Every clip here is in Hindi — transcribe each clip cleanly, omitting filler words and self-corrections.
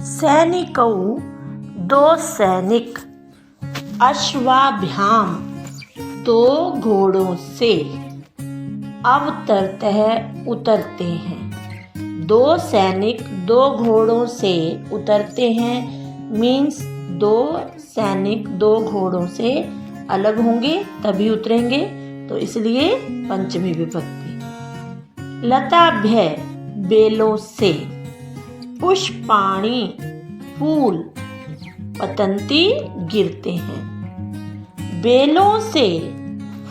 सैनिकौ दो सैनिक, अश्वाभ्याम दो घोड़ों से, अवतरतः उतरते हैं। दो सैनिक दो घोड़ों से उतरते हैं मीन्स दो सैनिक दो घोड़ों से अलग होंगे तभी उतरेंगे, तो इसलिए पंचमी विभक्ति। लताभ्य बेलों से, पुष्पाणि फूल, पतंती गिरते हैं। बेलों से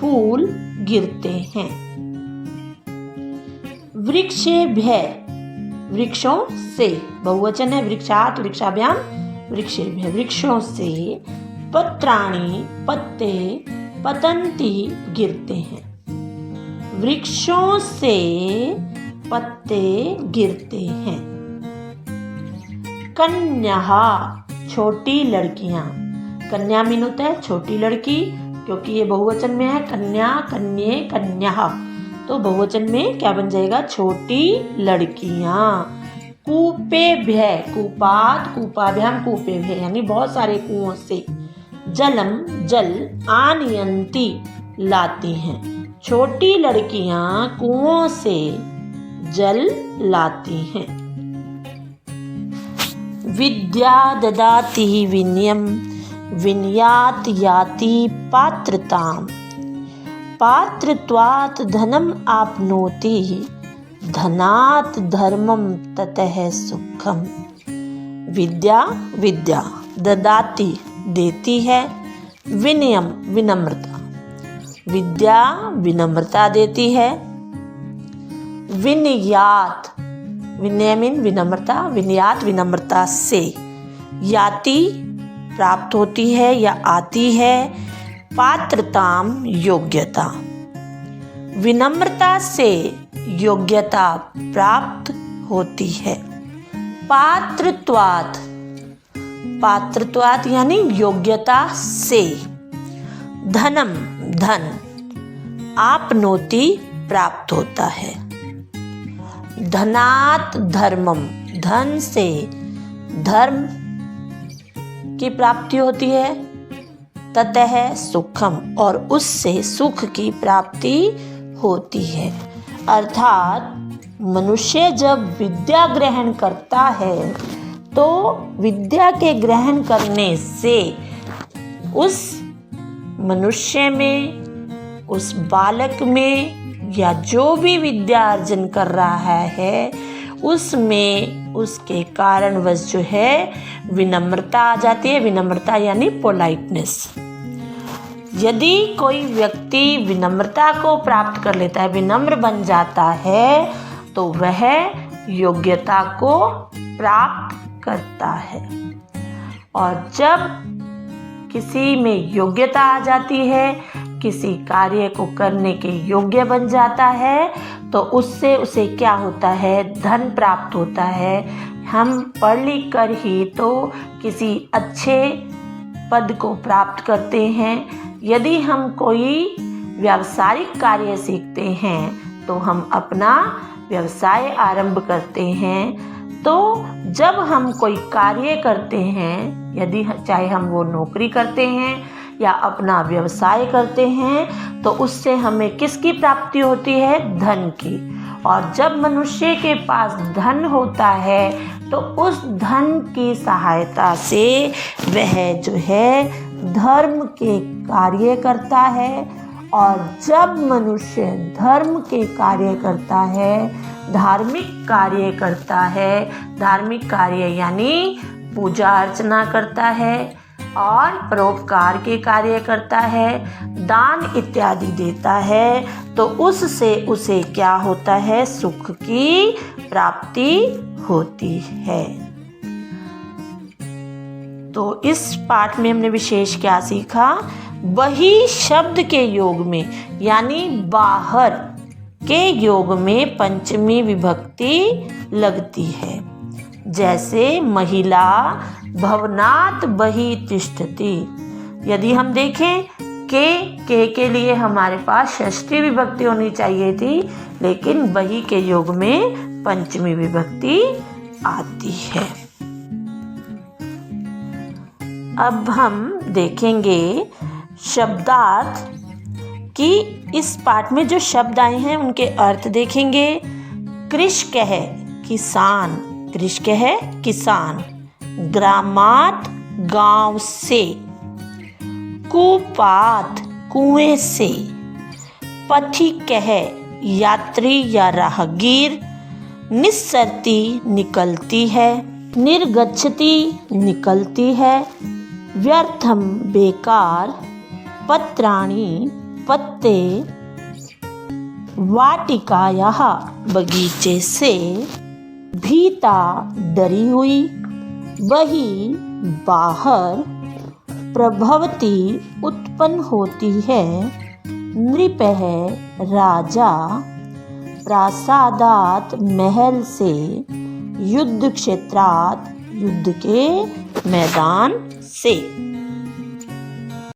फूल गिरते हैं। वृक्षेभ्य वृक्षों से, बहुवचन है वृक्षात वृक्षाभ्याम वृक्षेभ्य, वृक्षों से पत्राणि पत्ते, पतंती गिरते हैं। वृक्षों से पत्ते गिरते हैं। कन्या छोटी लड़कियां, कन्या मीन होता है छोटी लड़की, क्योंकि ये बहुवचन में है कन्या कन्ये कन्या, तो बहुवचन में क्या बन जाएगा छोटी लड़कियां। कूपेभ्य कूपात कूपाभ्याम कूपेभ्य यानी बहुत सारे कुओं से, जलम जल आनयंती लाती हैं। छोटी लड़कियां कुओं से जल लाती हैं। विद्या ददाति विनयम, विनयात याति पात्रताम, पात्रत्वात् धनम आपनोति, धनात् धर्मम ततः सुखम। विद्या विद्या, ददाति देती है, विनयम विनम्रता, विद्या विनम्रता देती है। विनयात विनय मीन विनम्रता, विनयात विनम्रता से, याति प्राप्त होती है या आती है, पात्रताम योग्यता, विनम्रता से योग्यता प्राप्त होती है। पात्रत्वात् पात्रत्वात् यानी योग्यता से, धनम धन, आपनोति प्राप्त होता है। धनात् धर्मम धन से धर्म की प्राप्ति होती है। ततः सुखम और उससे सुख की प्राप्ति होती है। अर्थात मनुष्य जब विद्या ग्रहण करता है तो विद्या के ग्रहण करने से उस मनुष्य में, उस बालक में या जो भी विद्या अर्जन कर रहा है उसमें उसके कारणवश जो है विनम्रता आ जाती है। विनम्रता यानी पोलाइटनेस। यदि कोई व्यक्ति विनम्रता को प्राप्त कर लेता है, विनम्र बन जाता है, तो वह योग्यता को प्राप्त करता है। और जब किसी में योग्यता आ जाती है, किसी कार्य को करने के योग्य बन जाता है, तो उससे उसे क्या होता है, धन प्राप्त होता है। हम पढ़ लिख कर ही तो किसी अच्छे पद को प्राप्त करते हैं। यदि हम कोई व्यावसायिक कार्य सीखते हैं तो हम अपना व्यवसाय आरंभ करते हैं। तो जब हम कोई कार्य करते हैं, यदि चाहे हम वो नौकरी करते हैं या अपना व्यवसाय करते हैं, तो उससे हमें किसकी प्राप्ति होती है, धन की। और जब मनुष्य के पास धन होता है तो उस धन की सहायता से वह जो है धर्म के कार्य करता है। और जब मनुष्य धर्म के कार्य करता है, धार्मिक कार्य करता है, धार्मिक कार्य यानी पूजा अर्चना करता है और परोपकार के कार्य करता है, दान इत्यादि देता है, तो उससे उसे क्या होता है, सुख की प्राप्ति होती है। तो इस पाठ में हमने विशेष क्या सीखा, बही शब्द के योग में यानी बाहर के योग में पंचमी विभक्ति लगती है। जैसे महिला भवनात् बहि तिष्ठति। यदि हम देखें के लिए हमारे पास षष्ठी विभक्ति होनी चाहिए थी, लेकिन बही के योग में पंचमी विभक्ति आती है। अब हम देखेंगे शब्दार्थ कि इस पाठ में जो शब्द आए हैं उनके अर्थ देखेंगे। कृषक है किसान, कृषक है किसान। ग्रामात गांव से, कुपात कुएं से। पथिक है यात्री या राहगीर। निस्सरती निकलती है, निर्गच्छति निकलती है। व्यर्थम बेकार। पत्राणि पत्ते। वाटिकायाः बगीचे से। भीता डरी हुई, बही बाहर। प्रभवती उत्पन्न होती है। नृप है राजा। प्रासादात महल से। युद्ध क्षेत्रात युद्ध के मैदान से।